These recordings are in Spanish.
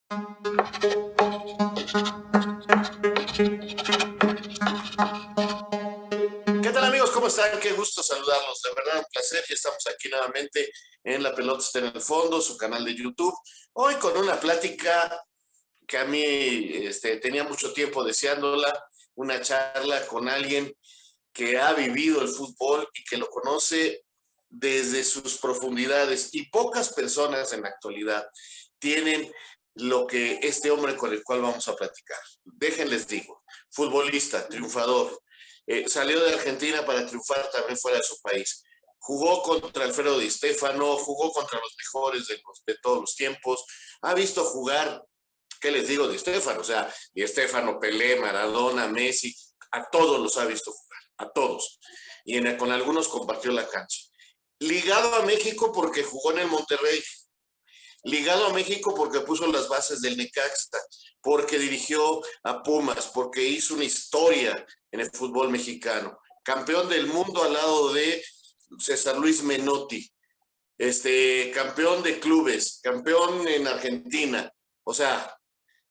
¿Qué tal amigos? ¿Cómo están? Qué gusto saludarlos. De verdad, un placer. Ya estamos aquí nuevamente en La Pelota está en el fondo, su canal de YouTube. Hoy con una plática que a mí tenía mucho tiempo deseándola, una charla con alguien que ha vivido el fútbol y que lo conoce desde sus profundidades. Y pocas personas en la actualidad tienen lo que este hombre con el cual vamos a platicar. Déjenles digo, futbolista, triunfador, salió de Argentina para triunfar también fuera de su país. Jugó contra Alfredo Di Stéfano, jugó contra los mejores de todos los tiempos. Ha visto jugar, ¿qué les digo de Stéfano? O sea, Di Stéfano, Pelé, Maradona, Messi, a todos los ha visto jugar, a todos. Y con algunos compartió la cancha. Ligado a México porque jugó en el Monterrey, ligado a México porque puso las bases del Necaxa, porque dirigió a Pumas, porque hizo una historia en el fútbol mexicano. Campeón del mundo al lado de César Luis Menotti, campeón de clubes, campeón en Argentina. O sea,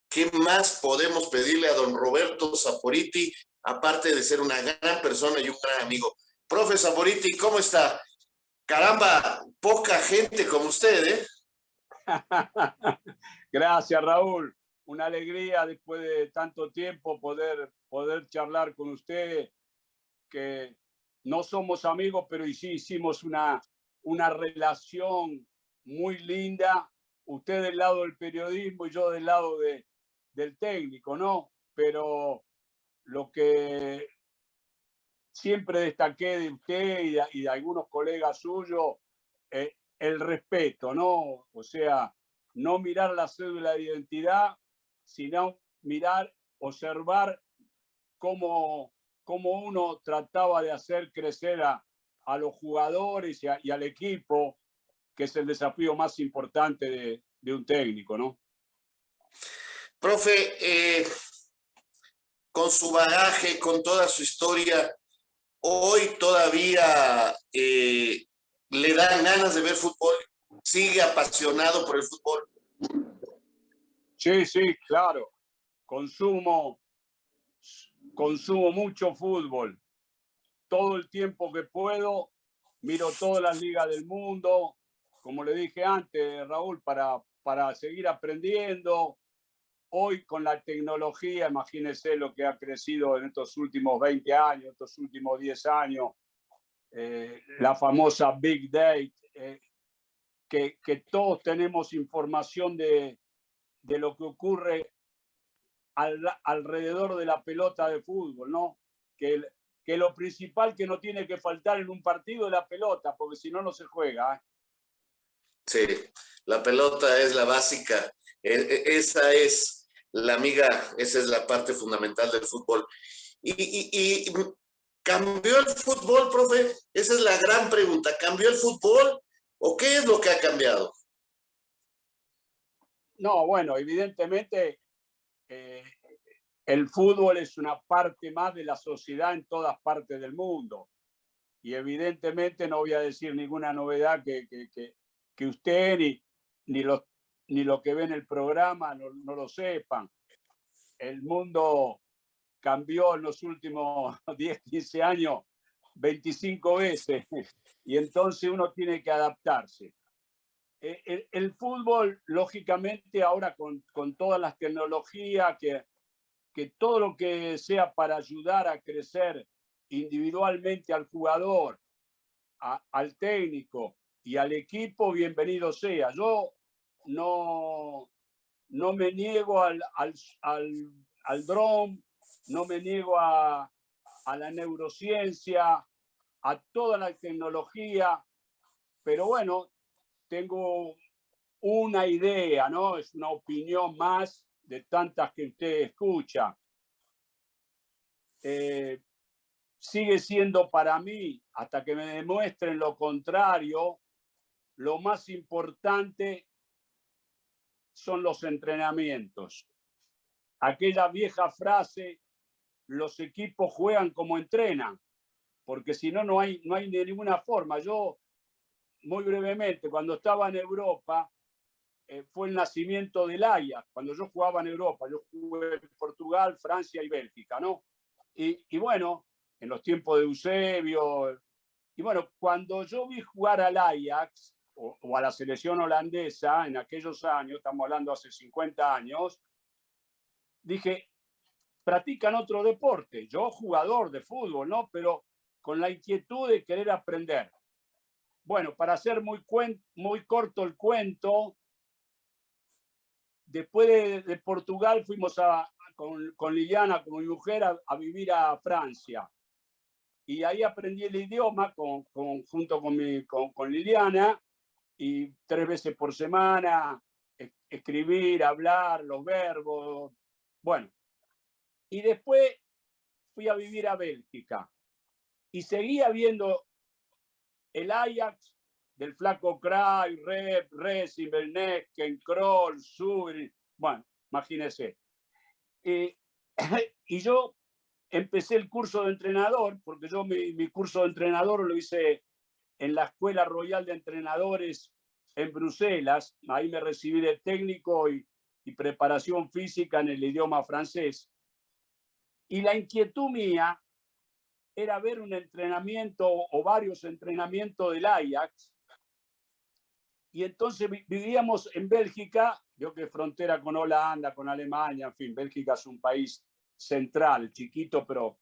¿qué más podemos pedirle a don Roberto Saporiti, aparte de ser una gran persona y un gran amigo? Profe Saporiti, ¿cómo está? Caramba, poca gente como usted, ¿eh? Gracias, Raúl. Una alegría después de tanto tiempo poder charlar con usted, que no somos amigos, pero sí hicimos una relación muy linda. Usted del lado del periodismo y yo del lado del técnico, ¿no? Pero lo que siempre destaqué de usted y de algunos colegas suyos, el respeto, ¿no? O sea, no mirar la cédula de identidad, sino mirar, observar cómo uno trataba de hacer crecer a los jugadores y al equipo, que es el desafío más importante de un técnico, ¿no? Profe, con su bagaje, con toda su historia, hoy todavía le dan ganas de ver fútbol, sigue apasionado por el fútbol. Sí, sí, claro. Consumo mucho fútbol. Todo el tiempo que puedo, miro todas las ligas del mundo, como le dije antes, Raúl, para seguir aprendiendo. Hoy con la tecnología, imagínese lo que ha crecido en estos últimos 20 años, estos últimos 10 años, la famosa Big Data, que todos tenemos información de lo que ocurre alrededor de la pelota de fútbol, ¿no? Que lo principal que no tiene que faltar en un partido es la pelota, porque si no, no se juega. Sí, la pelota es la básica, esa es la amiga, esa es la parte fundamental del fútbol. Y ¿cambió el fútbol, profe? Esa es la gran pregunta. ¿Cambió el fútbol o qué es lo que ha cambiado? No, bueno, evidentemente el fútbol es una parte más de la sociedad en todas partes del mundo. Y evidentemente no voy a decir ninguna novedad que usted ni lo que ve en el programa no lo sepan. El mundo cambió en los últimos 10, 15 años 25 veces y entonces uno tiene que adaptarse. El fútbol, lógicamente, ahora con todas las tecnologías, que todo lo que sea para ayudar a crecer individualmente al jugador, al técnico y al equipo, bienvenido sea. Yo no me niego al dron, no me niego a la neurociencia, a toda la tecnología, pero bueno, tengo una idea, ¿no? Es una opinión más de tantas que usted escucha. Sigue siendo para mí, hasta que me demuestren lo contrario, lo más importante son los entrenamientos. Aquella vieja frase, los equipos juegan como entrenan, porque si no, no hay de ninguna forma. Yo, muy brevemente, cuando estaba en Europa, fue el nacimiento del Ajax, cuando yo jugaba en Europa. Yo jugué en Portugal, Francia y Bélgica, ¿no? Y bueno, en los tiempos de Eusebio. Y bueno, cuando yo vi jugar al Ajax o a la selección holandesa en aquellos años, estamos hablando hace 50 años, dije, practican otro deporte. Yo jugador de fútbol, ¿no? Pero con la inquietud de querer aprender. Bueno, para hacer muy corto el cuento, después de Portugal fuimos con Liliana, con mi mujer, a vivir a Francia. Y ahí aprendí el idioma junto con Liliana, y 3 veces por semana, escribir, hablar, los verbos. Bueno, y después fui a vivir a Bélgica y seguía viendo el Ajax del flaco Cruyff, Rep, Racing, Belnecken, Kroll, Zubri. Bueno, imagínense. Y yo empecé el curso de entrenador, porque yo mi curso de entrenador lo hice en la Escuela Royal de Entrenadores en Bruselas. Ahí me recibí de técnico y preparación física en el idioma francés. Y la inquietud mía era ver un entrenamiento o varios entrenamientos del Ajax. Y entonces vivíamos en Bélgica, yo que frontera con Holanda, con Alemania, en fin, Bélgica es un país central, chiquito, pero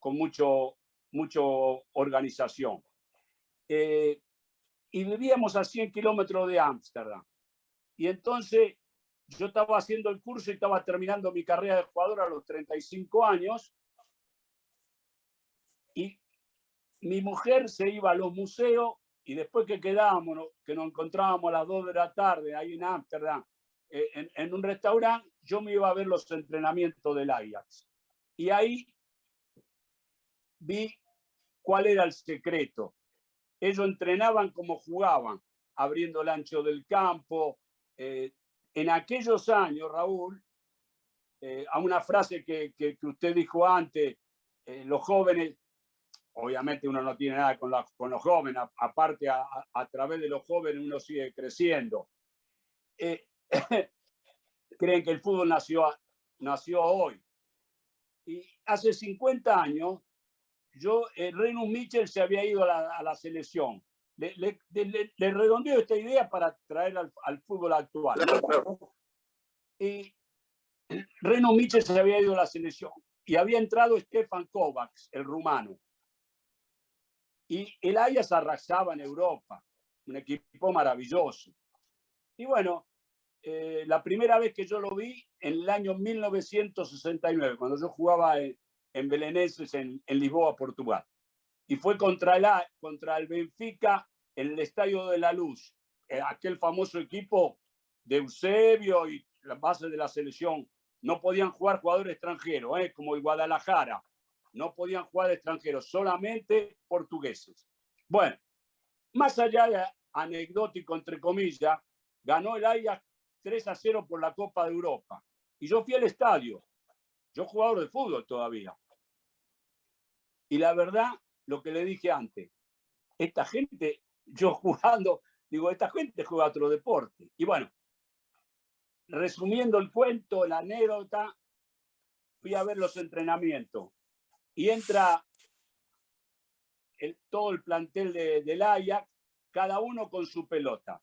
con mucho organización. Y vivíamos a 100 kilómetros de Ámsterdam. Y entonces yo estaba haciendo el curso y estaba terminando mi carrera de jugador a los 35 años. Y mi mujer se iba a los museos, y después que quedábamos, que nos encontrábamos a las 2 de la tarde ahí en Ámsterdam, en un restaurante, yo me iba a ver los entrenamientos del Ajax. Y ahí vi cuál era el secreto. Ellos entrenaban como jugaban, abriendo el ancho del campo. En aquellos años, Raúl, a una frase que usted dijo antes, los jóvenes, obviamente uno no tiene nada con los jóvenes, aparte a través de los jóvenes uno sigue creciendo. Creen que el fútbol nació hoy. Y hace 50 años, Renus Michel se había ido a la selección. Le redondeo esta idea para traer al fútbol actual. Y Renus Michel se había ido a la selección y había entrado Stefan Kovacs, el rumano. Y el Ajax arrasaba en Europa, un equipo maravilloso. Y bueno, la primera vez que yo lo vi, en el año 1969, cuando yo jugaba en Belenenses, en Lisboa, Portugal. Y fue contra el Benfica en el Estadio de la Luz, aquel famoso equipo de Eusebio y la base de la selección. No podían jugar jugadores extranjeros, como el Guadalajara. No podían jugar extranjeros, solamente portugueses. Bueno, más allá de anecdótico, entre comillas, ganó el Ajax 3-0 por la Copa de Europa. Y yo fui al estadio. Yo jugador de fútbol todavía. Y la verdad, lo que le dije antes, esta gente, yo jugando, digo, esta gente juega otro deporte. Y bueno, resumiendo el cuento, la anécdota, fui a ver los entrenamientos. Y entra todo el plantel del Ajax, cada uno con su pelota.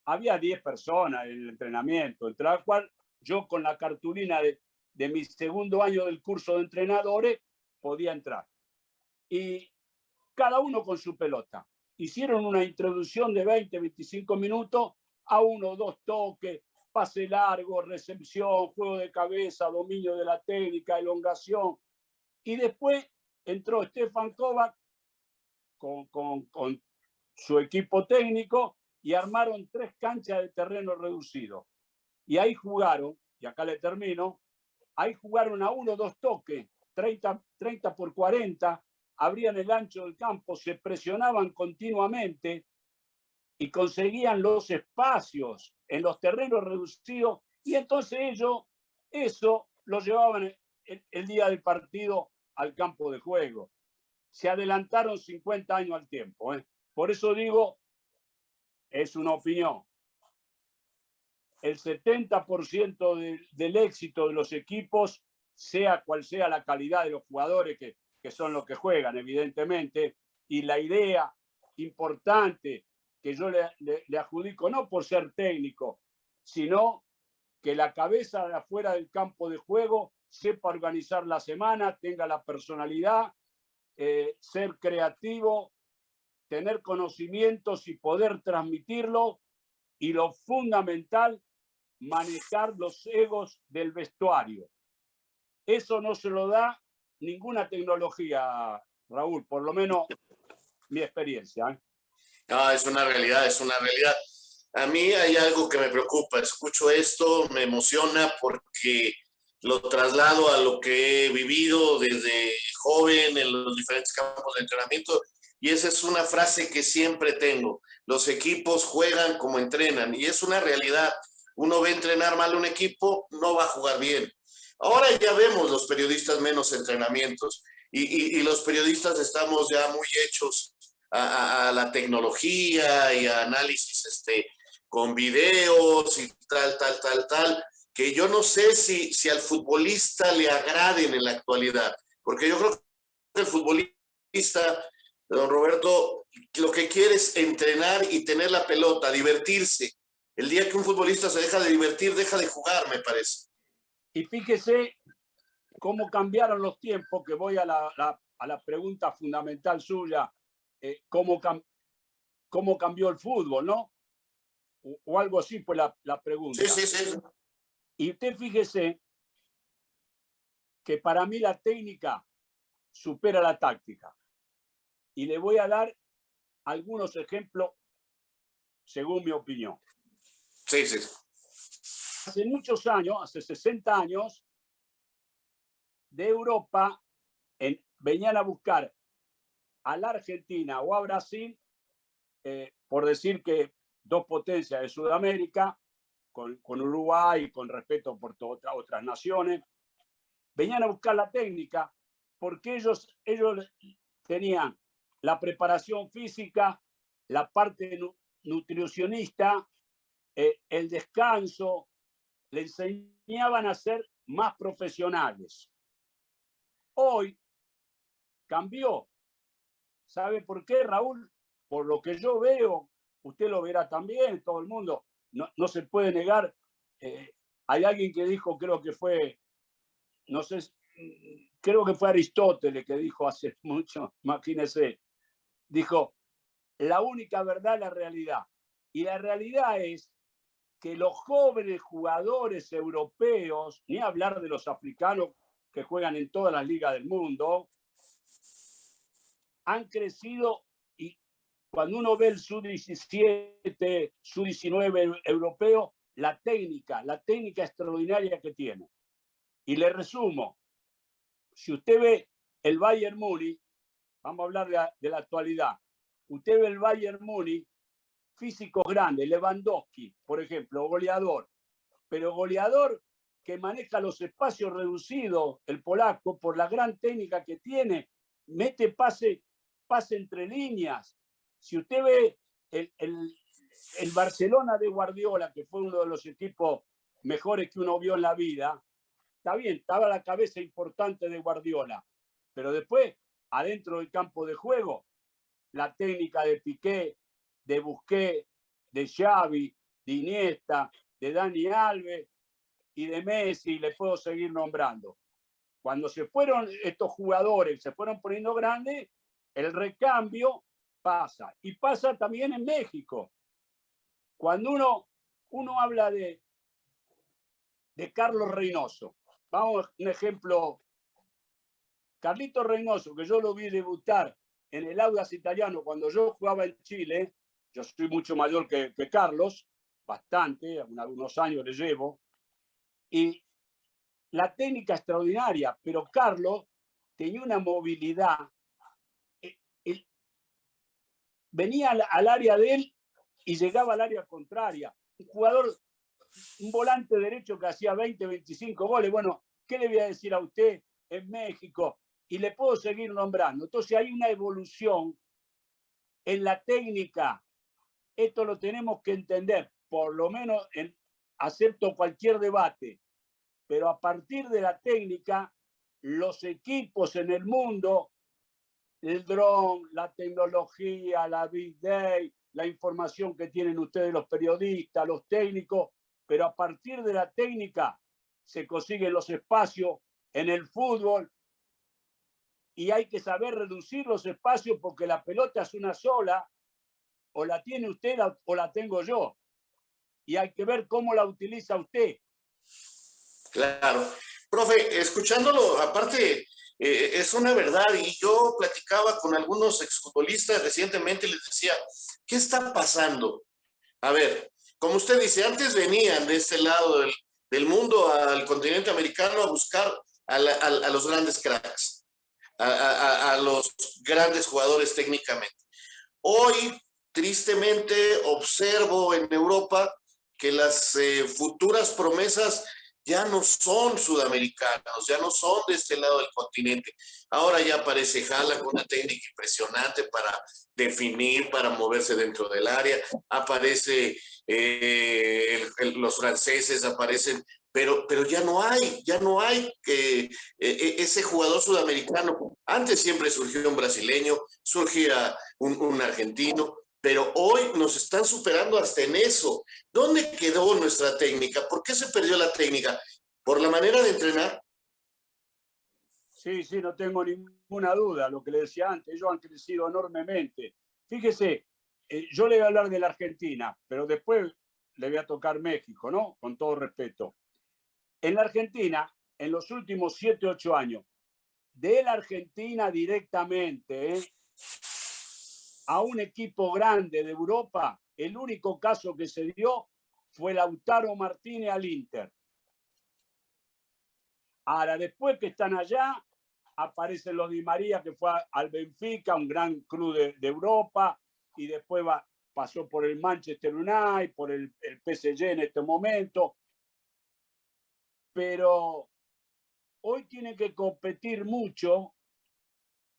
Había 10 personas en el entrenamiento, entre las cuales yo, con la cartulina de mi segundo año del curso de entrenadores, podía entrar. Y cada uno con su pelota. Hicieron una introducción de 20-25 minutos a 1 o 2 toques, pase largo, recepción, juego de cabeza, dominio de la técnica, elongación. Y después entró Stefan Kovacs con su equipo técnico y armaron 3 canchas de terreno reducido. Y ahí jugaron, y acá le termino, ahí jugaron a 1 o 2 toques, 30 por 40, abrían el ancho del campo, se presionaban continuamente y conseguían los espacios en los terrenos reducidos, y entonces ellos eso lo llevaban el día del partido al campo de juego. Se adelantaron 50 años al tiempo. Por eso digo, es una opinión, el 70% del éxito de los equipos, sea cual sea la calidad de los jugadores que son los que juegan, evidentemente, y la idea importante que yo le adjudico, no por ser técnico, sino que la cabeza de afuera del campo de juego sepa organizar la semana, tenga la personalidad, ser creativo, tener conocimientos y poder transmitirlo, y lo fundamental, manejar los egos del vestuario. Eso no se lo da ninguna tecnología, Raúl, por lo menos mi experiencia. No, es una realidad, es una realidad. A mí hay algo que me preocupa. Escucho esto, me emociona porque lo traslado a lo que he vivido desde joven en los diferentes campos de entrenamiento. Y esa es una frase que siempre tengo. Los equipos juegan como entrenan. Y es una realidad. Uno ve entrenar mal un equipo, no va a jugar bien. Ahora ya vemos los periodistas menos entrenamientos. Y los periodistas estamos ya muy hechos a la tecnología y a análisis con videos y tal, que yo no sé si al futbolista le agraden en la actualidad, porque yo creo que el futbolista, don Roberto, lo que quiere es entrenar y tener la pelota, divertirse. El día que un futbolista se deja de divertir, deja de jugar, me parece. Y fíjese cómo cambiaron los tiempos, que voy a la pregunta fundamental suya, cómo cambió el fútbol, ¿no? O algo así fue la pregunta. Sí. Y usted fíjese que para mí la técnica supera la táctica. Y le voy a dar algunos ejemplos según mi opinión. Sí. Hace muchos años, hace 60 años, de Europa venían a buscar a la Argentina o a Brasil, por decir que dos potencias de Sudamérica, con Uruguay, con respeto por otras naciones, venían a buscar la técnica porque ellos tenían la preparación física, la parte nutricionista, el descanso, le enseñaban a ser más profesionales. Hoy cambió. ¿Sabe por qué, Raúl? Por lo que yo veo, usted lo verá también, todo el mundo, no se puede negar. Hay alguien que dijo, creo que fue, no sé, creo que fue Aristóteles que dijo hace mucho, imagínese, dijo, la única verdad es la realidad. Y la realidad es que los jóvenes jugadores europeos, ni hablar de los africanos que juegan en todas las ligas del mundo, han crecido, y cuando uno ve el sub-17, sub-19 europeo, la técnica extraordinaria que tiene. Y le resumo, si usted ve el Bayern Múnich, vamos a hablar de la actualidad, usted ve el Bayern Múnich, físico grande, Lewandowski, por ejemplo, goleador, pero goleador que maneja los espacios reducidos, el polaco, por la gran técnica que tiene, mete pase entre líneas. Si usted ve el Barcelona de Guardiola, que fue uno de los equipos mejores que uno vio en la vida, está bien, estaba la cabeza importante de Guardiola, pero después, adentro del campo de juego, la técnica de Piqué, de Busquets, de Xavi, de Iniesta, de Dani Alves y de Messi, le puedo seguir nombrando. Cuando se fueron estos jugadores, se fueron poniendo grandes, el recambio pasa. Y pasa también en México. Cuando uno habla de Carlos Reynoso, vamos a un ejemplo. Carlito Reynoso, que yo lo vi debutar en el Audax Italiano cuando yo jugaba en Chile, yo soy mucho mayor que Carlos, bastante, algunos años le llevo, y la técnica extraordinaria, pero Carlos tenía una movilidad. Venía al área de él y llegaba al área contraria. Un jugador, un volante derecho que hacía 20, 25 goles. Bueno, ¿qué le voy a decir a usted en México? Y le puedo seguir nombrando. Entonces hay una evolución en la técnica. Esto lo tenemos que entender, por lo menos acepto cualquier debate, pero a partir de la técnica, los equipos en el mundo, el dron, la tecnología, la Big Data, la información que tienen ustedes los periodistas, los técnicos, pero a partir de la técnica se consiguen los espacios en el fútbol y hay que saber reducir los espacios porque la pelota es una sola, o la tiene usted o la tengo yo. Y hay que ver cómo la utiliza usted. Claro. Profe, escuchándolo, aparte, es una verdad, y yo platicaba con algunos exfutbolistas recientemente y les decía, ¿qué está pasando? A ver, como usted dice, antes venían de este lado del mundo al continente americano a buscar a los grandes cracks, a los grandes jugadores técnicamente. Hoy, tristemente, observo en Europa que las futuras promesas ya no son sudamericanos, ya no son de este lado del continente. Ahora ya aparece Haaland con una técnica impresionante para definir, para moverse dentro del área. Aparece los franceses, aparecen, pero ya no hay ese jugador sudamericano. Antes siempre surgió un brasileño, surgía un argentino, pero hoy nos están superando hasta en eso. ¿Dónde quedó nuestra técnica? ¿Por qué se perdió la técnica? ¿Por la manera de entrenar? Sí, no tengo ninguna duda. Lo que le decía antes, ellos han crecido enormemente. Fíjese, yo le voy a hablar de la Argentina, pero después le voy a tocar México, ¿no? Con todo respeto. En la Argentina, en los últimos 7, 8 años, de la Argentina directamente a un equipo grande de Europa, el único caso que se dio fue Lautaro Martínez al Inter. Ahora, después que están allá, aparecen los Di María, que fue al Benfica, un gran club de Europa, y después pasó por el Manchester United, por el PSG en este momento. Pero hoy tiene que competir mucho,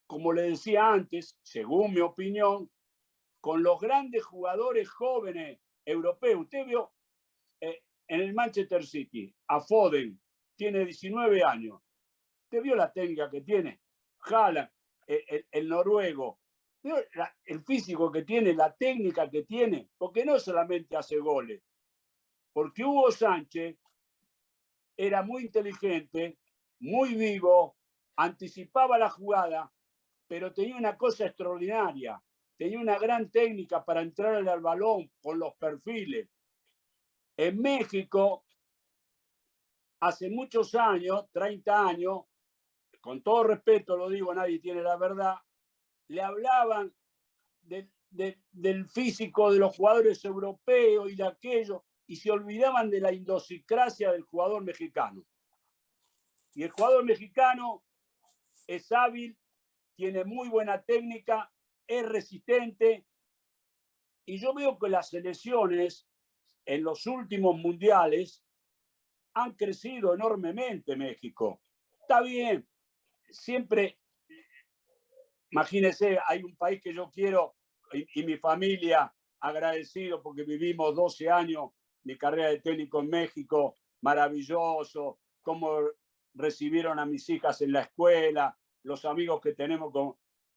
como le decía antes, según mi opinión, con los grandes jugadores jóvenes europeos. Usted vio en el Manchester City a Foden, tiene 19 años. ¿Usted vio la técnica que tiene? Haaland, el noruego. ¿Vio el físico que tiene, la técnica que tiene? Porque no solamente hace goles. Porque Hugo Sánchez era muy inteligente, muy vivo, anticipaba la jugada, pero tenía una cosa extraordinaria. Tenía una gran técnica para entrarle al balón con los perfiles. En México, hace muchos años, 30 años, con todo respeto lo digo, nadie tiene la verdad, le hablaban del físico de los jugadores europeos y de aquello, y se olvidaban de la idiosincrasia del jugador mexicano. Y el jugador mexicano es hábil, tiene muy buena técnica, es resistente, y yo veo que las selecciones en los últimos mundiales han crecido enormemente México. Está bien, siempre, imagínense, hay un país que yo quiero y mi familia agradecido porque vivimos 12 años mi carrera de técnico en México, maravilloso, cómo recibieron a mis hijas en la escuela, los amigos que tenemos con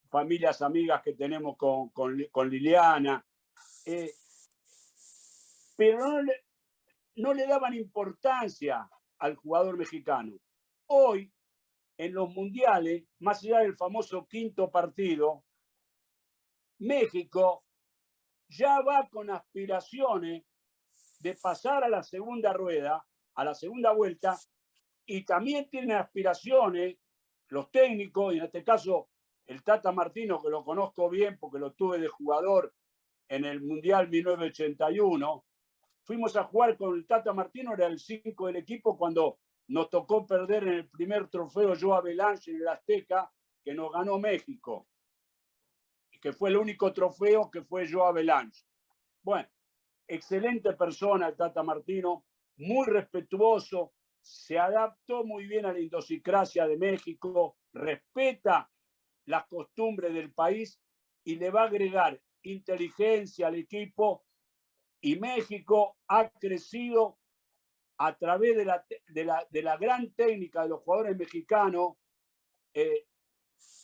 familias amigas que tenemos con Liliana. Pero no le daban importancia al jugador mexicano. Hoy, en los mundiales, más allá del famoso quinto partido, México ya va con aspiraciones de pasar a la segunda rueda, a la segunda vuelta, y también tiene aspiraciones los técnicos, y en este caso el Tata Martino, que lo conozco bien porque lo tuve de jugador en el Mundial 1981, fuimos a jugar con el Tata Martino, era el 5 del equipo cuando nos tocó perder en el primer trofeo Joao Avelange en el Azteca, que nos ganó México, que fue el único trofeo que fue Joao Avelange. Bueno, excelente persona el Tata Martino, muy respetuoso, se adaptó muy bien a la idiosincrasia de México, respeta las costumbres del país y le va a agregar inteligencia al equipo, y México ha crecido a través de la gran técnica de los jugadores mexicanos,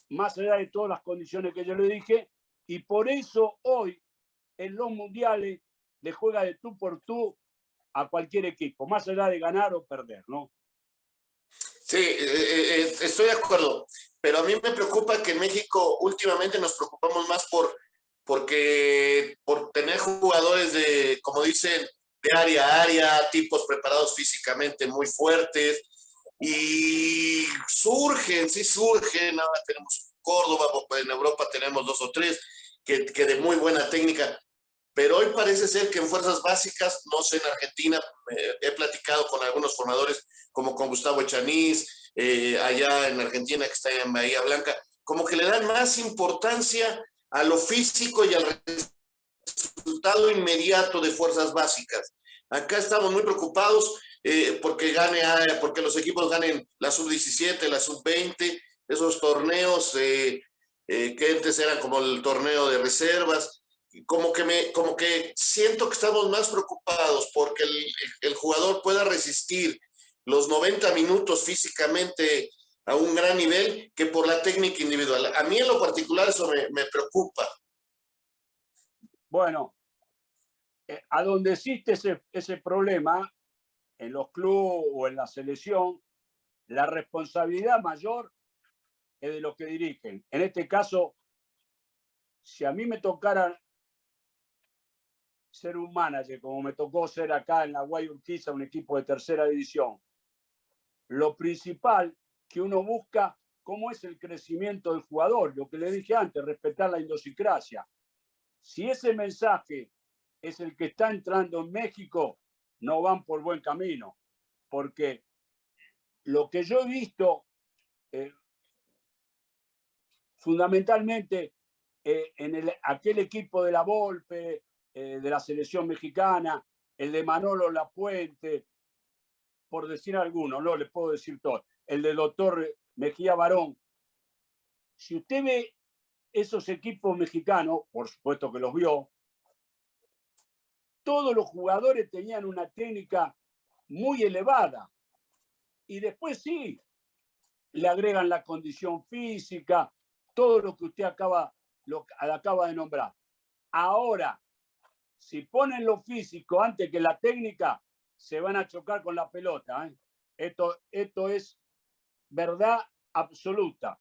más allá de todas las condiciones que yo le dije, y por eso hoy en los mundiales le juega de tú por tú a cualquier equipo, más allá de ganar o perder, ¿no? Sí, estoy de acuerdo, pero a mí me preocupa que en México últimamente nos preocupamos más por tener jugadores de, como dicen, de área a área, tipos preparados físicamente muy fuertes, y surgen, sí surgen, ahora tenemos Córdoba, en Europa tenemos 2 o 3 que de muy buena técnica, pero hoy parece ser que en fuerzas básicas, no sé, en Argentina, he platicado con algunos formadores, como con Gustavo Echaniz, allá en Argentina, que está en Bahía Blanca, como que le dan más importancia a lo físico y al resultado inmediato de fuerzas básicas. Acá estamos muy preocupados porque los equipos ganen la sub-17, la sub-20, esos torneos que antes eran como el torneo de reservas. Como que siento que estamos más preocupados porque el jugador pueda resistir los 90 minutos físicamente a un gran nivel que por la técnica individual. A mí en lo particular eso me preocupa. Bueno, a donde existe ese problema, en los clubes o en la selección, la responsabilidad mayor es de los que dirigen. En este caso, si a mí me tocara ser un manager, como me tocó ser acá en la Guay Urquiza, un equipo de tercera división, lo principal que uno busca, cómo es el crecimiento del jugador, lo que le dije antes, respetar la idiosincrasia. Si ese mensaje es el que está entrando en México, no van por buen camino, porque lo que yo he visto fundamentalmente en aquel equipo de la Volpe, de la selección mexicana, el de Manolo Lapuente, por decir alguno, no le puedo decir todo, el del doctor Mejía Barón. Si usted ve esos equipos mexicanos, por supuesto que los vio, todos los jugadores tenían una técnica muy elevada. Y después sí, le agregan la condición física, todo lo que usted acaba de nombrar. Ahora, si ponen lo físico antes que la técnica, se van a chocar con la pelota. Esto es verdad absoluta.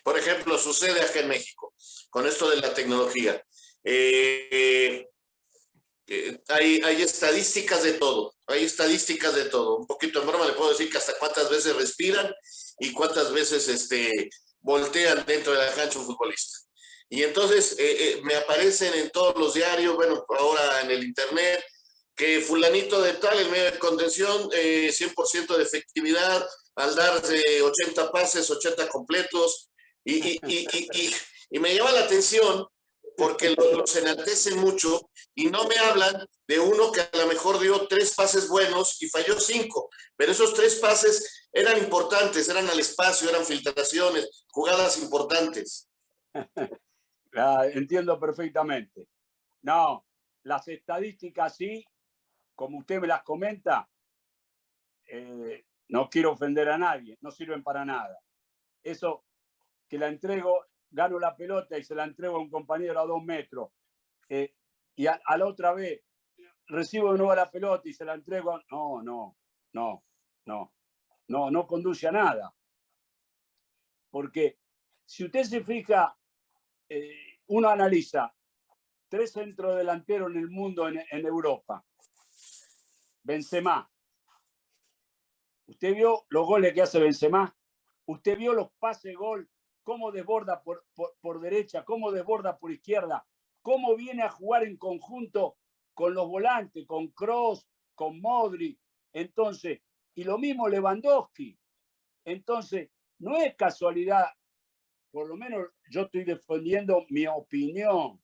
Por ejemplo, sucede acá en México, con esto de la tecnología. Hay estadísticas de todo, hay estadísticas de todo. Un poquito en broma le puedo decir que hasta cuántas veces respiran y cuántas veces voltean dentro de la cancha un futbolista. Y entonces me aparecen en todos los diarios, bueno, ahora en el internet, que fulanito de tal, el medio de contención, 100% de efectividad, al dar 80 pases, 80 completos, y me llama la atención porque los enaltecen mucho y no me hablan de uno que a lo mejor dio 3 pases buenos y falló 5, pero esos 3 pases eran importantes, eran al espacio, eran filtraciones, jugadas importantes. Entiendo perfectamente. No, las estadísticas sí, como usted me las comenta, no quiero ofender a nadie, no sirven para nada. Eso que la entrego, gano la pelota y se la entrego a un compañero a 2 metros, y a la otra vez recibo de nuevo la pelota y se la entrego, no conduce a nada. Porque si usted se fija, uno analiza 3 centrodelanteros en el mundo, en Europa. Benzema. ¿Usted vio los goles que hace Benzema? ¿Usted vio los pases gol? ¿Cómo desborda por derecha? ¿Cómo desborda por izquierda? ¿Cómo viene a jugar en conjunto con los volantes, con Kroos, con Modric? Entonces, y lo mismo Lewandowski. Entonces, no es casualidad, por lo menos yo estoy defendiendo mi opinión,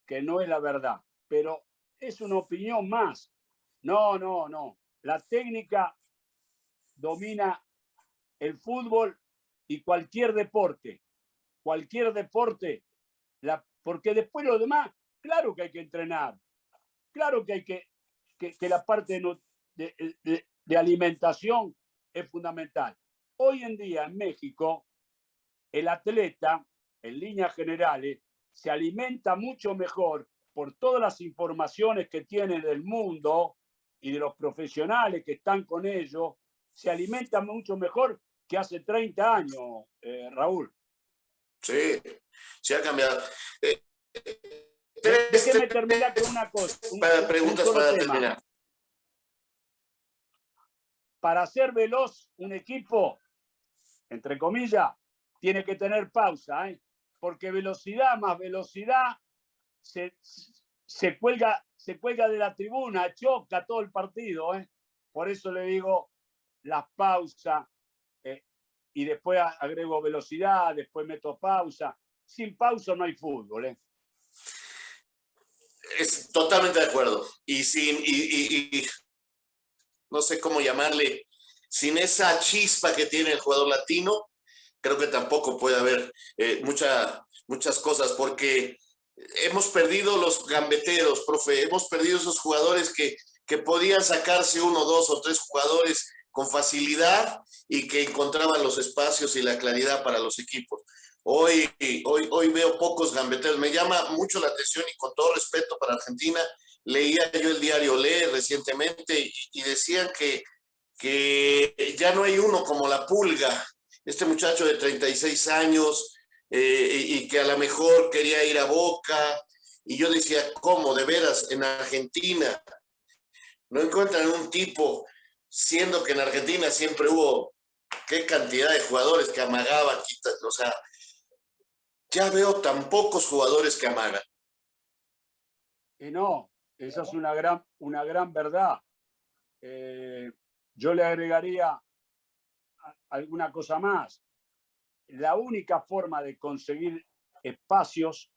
que no es la verdad, pero es una opinión más. No. La técnica domina el fútbol y cualquier deporte. Porque después lo demás, claro que hay que entrenar, claro que hay que que la parte de alimentación es fundamental. Hoy en día en México, el atleta, en líneas generales, se alimenta mucho mejor por todas las informaciones que tiene del mundo y de los profesionales que están con ellos, se alimenta mucho mejor que hace 30 años, Raúl. Sí, se ha cambiado. Déjeme terminar con una cosa. Preguntas para tema. terminar. Para ser veloz, un equipo, entre comillas, tiene que tener pausa, ¿eh? Porque velocidad más velocidad se cuelga de la tribuna, choca todo el partido, ¿eh? Por eso le digo las pausas, y después agrego velocidad, después meto pausa. Sin pausa no hay fútbol, ¿eh? Es totalmente de acuerdo. Y no sé cómo llamarle, sin esa chispa que tiene el jugador latino, creo que tampoco puede haber muchas cosas, porque hemos perdido los gambeteros, profe, hemos perdido esos jugadores que podían sacarse 1, 2 o 3 jugadores con facilidad y que encontraban los espacios y la claridad para los equipos. Hoy veo pocos gambeteros. Me llama mucho la atención y con todo respeto para Argentina, leía yo el diario Le recientemente y decían que ya no hay uno como la Pulga, este muchacho de 36 años y que a lo mejor quería ir a Boca. Y yo decía, ¿cómo? De veras, en Argentina no encuentran un tipo, siendo que en Argentina siempre hubo qué cantidad de jugadores que amagaban, o sea, ya veo tan pocos jugadores que amagan. Y no, esa es una gran verdad. Yo le agregaría alguna cosa más. La única forma de conseguir espacios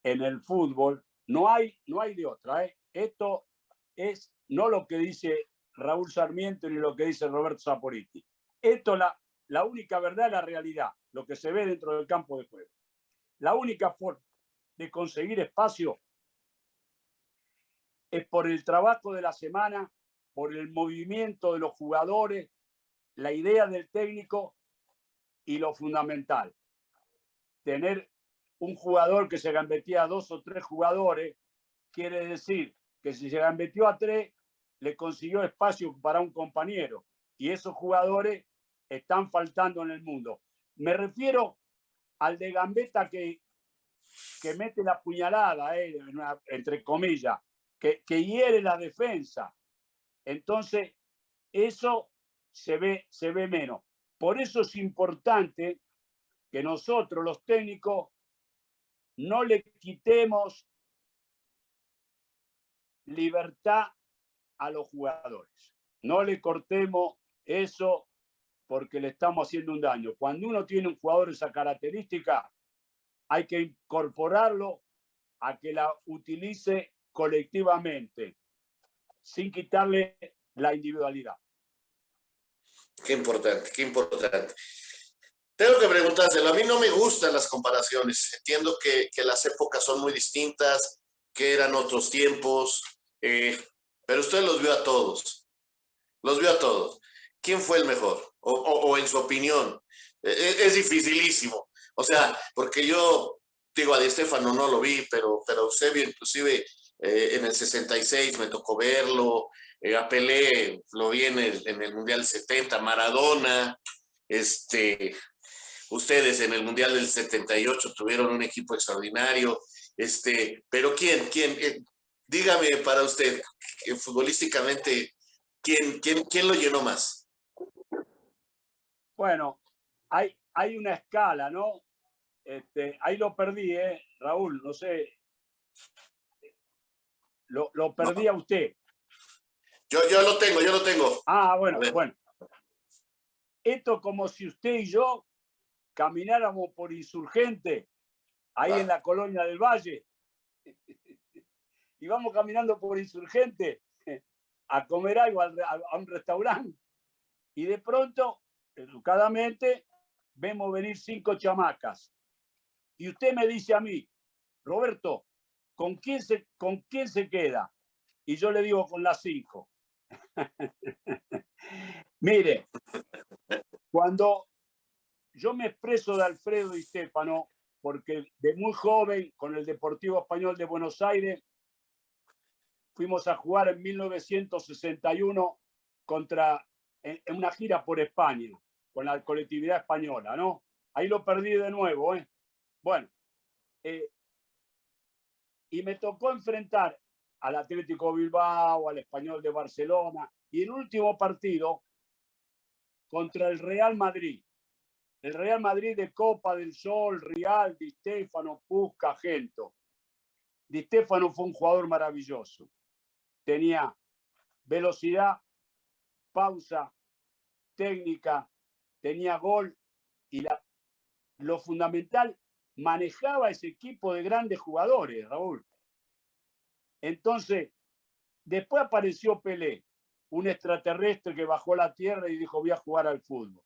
en el fútbol, no hay de otra, ¿eh? Esto es no lo que dice Raúl Sarmiento ni lo que dice Roberto Saporiti. Esto la única verdad, la realidad, lo que se ve dentro del campo de juego. La única forma de conseguir espacio es por el trabajo de la semana, por el movimiento de los jugadores, la idea del técnico y lo fundamental, tener un jugador que se gambetea a 2 o 3 jugadores, quiere decir que si se gambeteó a 3, le consiguió espacio para un compañero. Y esos jugadores están faltando en el mundo. Me refiero al de gambeta que mete la puñalada, entre comillas, que hiere la defensa. Entonces, eso se ve menos. Por eso es importante que nosotros, los técnicos, no le quitemos libertad a los jugadores. No le cortemos eso porque le estamos haciendo un daño. Cuando uno tiene un jugador de esa característica, hay que incorporarlo a que la utilice colectivamente, sin quitarle la individualidad. Qué importante, qué importante. Tengo que preguntárselo. A mí no me gustan las comparaciones. Entiendo que las épocas son muy distintas, que eran otros tiempos, pero usted los vio a todos. Los vio a todos. ¿Quién fue el mejor? O en su opinión. Es dificilísimo. O sea, porque yo digo, a Di Stéfano no lo vi, pero Eusebio inclusive en el 66 me tocó verlo. A Pelé lo vi en el Mundial 70, Maradona, ustedes en el Mundial del 78 tuvieron un equipo extraordinario, pero ¿quién? Dígame para usted, futbolísticamente, ¿quién lo llenó más? Bueno, hay una escala, ¿no? Ahí lo perdí, Raúl, no sé. Lo perdí No. a usted. Yo lo tengo. Ah, bueno. Esto como si usted y yo camináramos por Insurgente, ahí en la Colonia del Valle, y vamos caminando por Insurgente a comer algo a un restaurante, y de pronto, educadamente, vemos venir 5 chamacas. Y usted me dice a mí, Roberto, ¿con quién se queda? y yo le digo con las 5. Mire, cuando yo me expreso de Alfredo Di Stéfano, porque de muy joven, con el Deportivo Español de Buenos Aires, fuimos a jugar en 1961 en una gira por España, con la colectividad española, ¿no? Ahí lo perdí de nuevo, ¿eh? Bueno, y me tocó enfrentar al Atlético Bilbao, al Español de Barcelona, y el último partido contra el Real Madrid. El Real Madrid de Copa del Sol, Rial, Di Stéfano, Puskas, Gento. Di Stéfano fue un jugador maravilloso. Tenía velocidad, pausa, técnica, tenía gol y lo fundamental, manejaba ese equipo de grandes jugadores, Raúl. Entonces, después apareció Pelé, un extraterrestre que bajó a la tierra y dijo, voy a jugar al fútbol.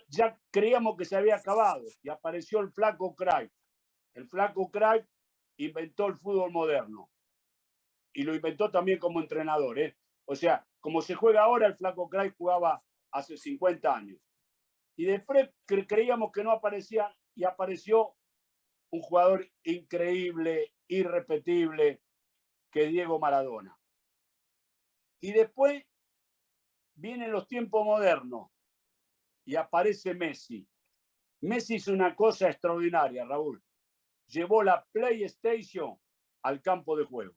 Ya creíamos que se había acabado y apareció el flaco Cruyff. El flaco Cruyff inventó el fútbol moderno y lo inventó también como entrenador, ¿eh? O sea, como se juega ahora, el flaco Cruyff jugaba hace 50 años. Y después creíamos que no aparecía y apareció un jugador increíble, irrepetible, que es Diego Maradona. Y después vienen los tiempos modernos y aparece Messi. Messi es una cosa extraordinaria, Raúl. Llevó la PlayStation al campo de juego.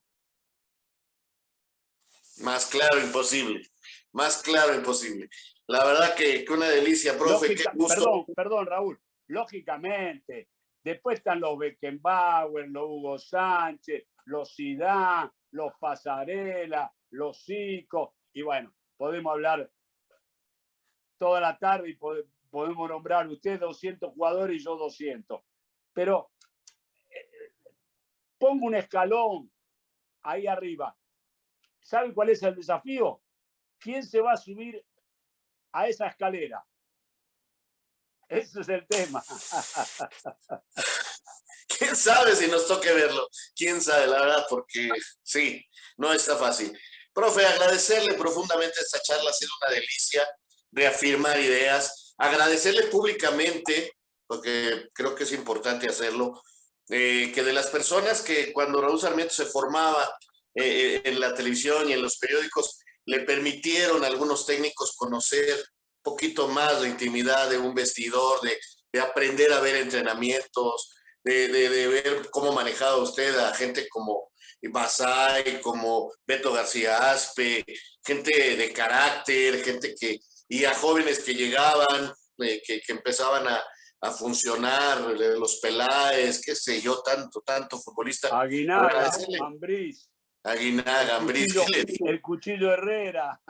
Más claro imposible. Más claro imposible. La verdad que una delicia, profe. Qué gusto. Perdón, Raúl. Lógicamente, después están los Beckenbauer, los Hugo Sánchez, los Zidane, los Pasarela, los Zico, y bueno, podemos hablar toda la tarde y podemos nombrar usted 200 jugadores y yo 200. Pero pongo un escalón ahí arriba. ¿Saben cuál es el desafío? ¿Quién se va a subir a esa escalera? Ese es el tema. ¿Quién sabe si nos toque verlo? ¿Quién sabe, la verdad? Porque sí, no está fácil. Profe, agradecerle profundamente esta charla, ha sido una delicia, reafirmar ideas, agradecerle públicamente, porque creo que es importante hacerlo, que de las personas que cuando Raúl Sarmiento se formaba en la televisión y en los periódicos, le permitieron a algunos técnicos conocer un poquito más la intimidad de un vestidor, de aprender a ver entrenamientos, de ver cómo manejaba usted a gente como Basay, como Beto García Aspe, gente de carácter, gente que, y a jóvenes que llegaban, que empezaban a funcionar, los Peláez, qué sé yo, tanto futbolista. Aguinaga, Ambriz. Aguinaga, Ambriz, el cuchillo Herrera.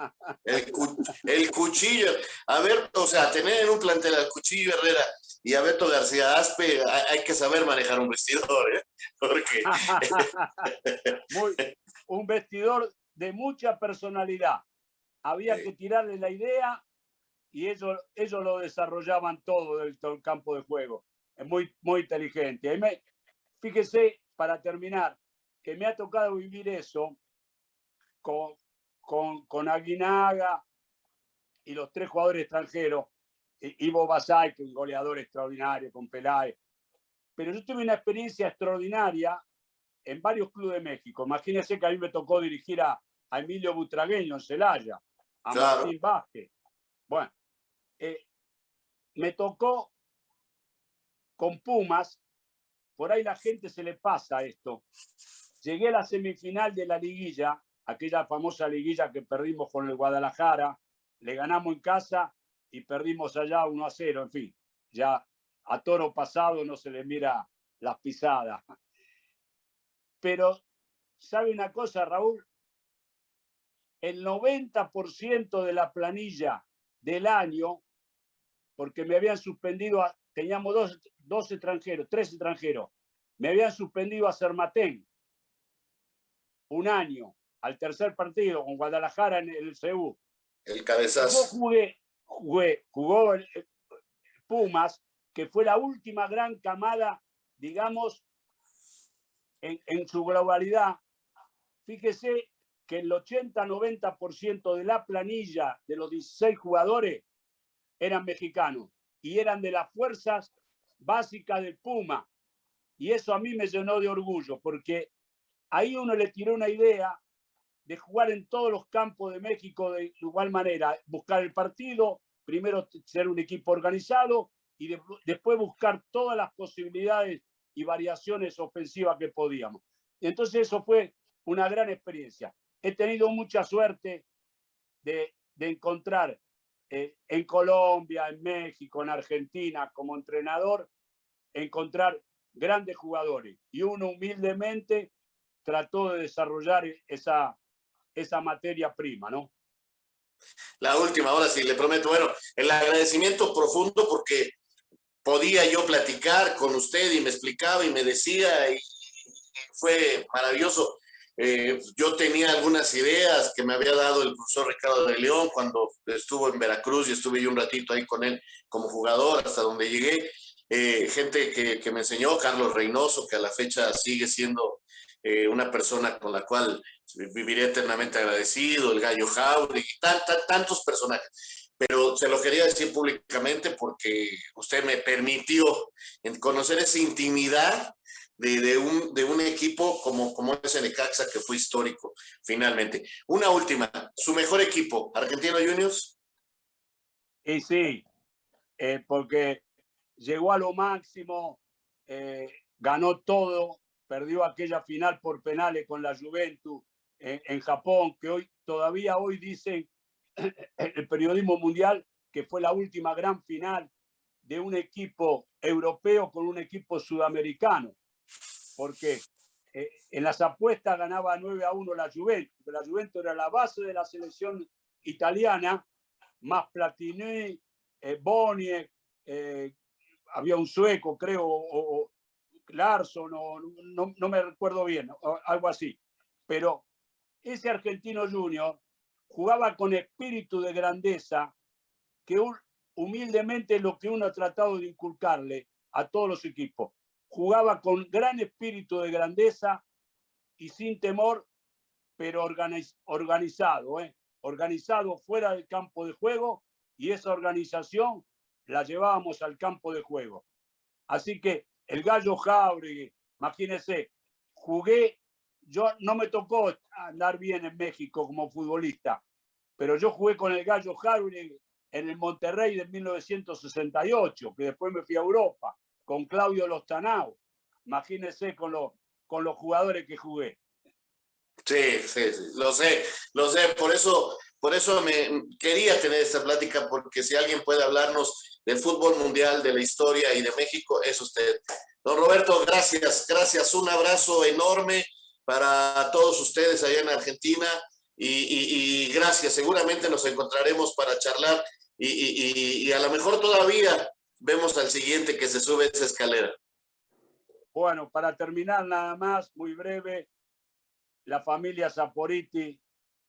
El cuchillo. A ver, o sea, tener en un plantel al cuchillo Herrera y a Beto García Aspe, hay que saber manejar un vestidor, ¿eh? Porque... un vestidor de mucha personalidad. Había que tirarle la idea y ellos lo desarrollaban todo del campo de juego. Es muy inteligente. Fíjese, para terminar, que me ha tocado vivir eso con Aguinaga y los 3 jugadores extranjeros, Ivo Basay, que es un goleador extraordinario, con Peláez. Pero yo tuve una experiencia extraordinaria en varios clubes de México. Imagínense que a mí me tocó dirigir a Emilio Butragueño en Celaya, a claro. Martín Vázquez. Bueno, me tocó con Pumas, por ahí la gente se le pasa esto. Llegué a la semifinal de la liguilla, aquella famosa liguilla que perdimos con el Guadalajara, le ganamos en casa y perdimos allá 1-0, en fin, ya a toro pasado no se le mira las pisadas. Pero, ¿sabe una cosa, Raúl? El 90% de la planilla del año, porque me habían suspendido, teníamos 3 extranjeros, me habían suspendido a Sermatén un año, al tercer partido con Guadalajara en el CU. El cabezazo. Jugó Pumas, que fue la última gran camada, digamos, en su globalidad, fíjese que el 80-90% de la planilla de los 16 jugadores eran mexicanos y eran de las fuerzas básicas del Puma. Y eso a mí me llenó de orgullo, porque ahí uno le tiró una idea de jugar en todos los campos de México de igual manera, buscar el partido, primero ser un equipo organizado y después buscar todas las posibilidades y variaciones ofensivas que podíamos. Entonces eso fue una gran experiencia. He tenido mucha suerte de encontrar en Colombia, en México, en Argentina, como entrenador, encontrar grandes jugadores. Y uno humildemente trató de desarrollar esa materia prima, ¿no? La última, ahora sí, le prometo. Bueno, el agradecimiento profundo porque podía yo platicar con usted y me explicaba y me decía y fue maravilloso. Yo tenía algunas ideas que me había dado el profesor Ricardo de León cuando estuvo en Veracruz y estuve yo un ratito ahí con él como jugador hasta donde llegué. Gente que me enseñó, Carlos Reynoso, que a la fecha sigue siendo una persona con la cual viviré eternamente agradecido, el Gallo Jauregui, tantos personajes. Pero se lo quería decir públicamente porque usted me permitió conocer esa intimidad de un equipo como es el Necaxa, que fue histórico, finalmente. Una última, ¿su mejor equipo, Argentinos Juniors? Y sí, porque llegó a lo máximo, ganó todo, perdió aquella final por penales con la Juventus en Japón, que todavía hoy dicen el periodismo mundial que fue la última gran final de un equipo europeo con un equipo sudamericano, porque en las apuestas ganaba 9-1 la Juventus, pero la Juventus era la base de la selección italiana, más Platini, Boniek, había un sueco, creo, o Larsson, no me recuerdo bien, algo así. Pero ese Argentino Junior jugaba con espíritu de grandeza, que humildemente es lo que uno ha tratado de inculcarle a todos los equipos. Jugaba con gran espíritu de grandeza y sin temor, pero organizado, organizado fuera del campo de juego, y esa organización la llevábamos al campo de juego. Así que el Gallo Jauregui, imagínense, yo no me tocó andar bien en México como futbolista, pero yo jugué con el Gallo Jauregui en el Monterrey de 1968, que después me fui a Europa, con Claudio Lostanao. Imagínense con los jugadores que jugué. Sí, lo sé, por eso me quería tener esta plática, porque si alguien puede hablarnos del fútbol mundial, de la historia y de México, es usted. Don Roberto, gracias, un abrazo enorme para todos ustedes allá en Argentina y gracias, seguramente nos encontraremos para charlar y a lo mejor todavía vemos al siguiente que se sube esa escalera. Bueno, para terminar nada más, muy breve, la familia Saporiti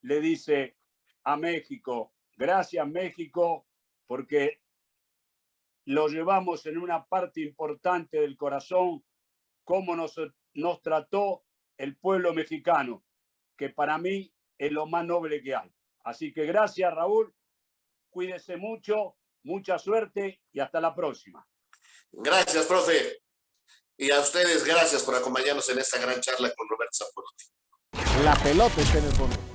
le dice a México, gracias México, porque lo llevamos en una parte importante del corazón, cómo nos trató el pueblo mexicano, que para mí es lo más noble que hay. Así que gracias, Raúl, cuídese mucho, mucha suerte y hasta la próxima. Gracias, profe. Y a ustedes, gracias por acompañarnos en esta gran charla con Roberto Saporiti. La pelota está en el fondo.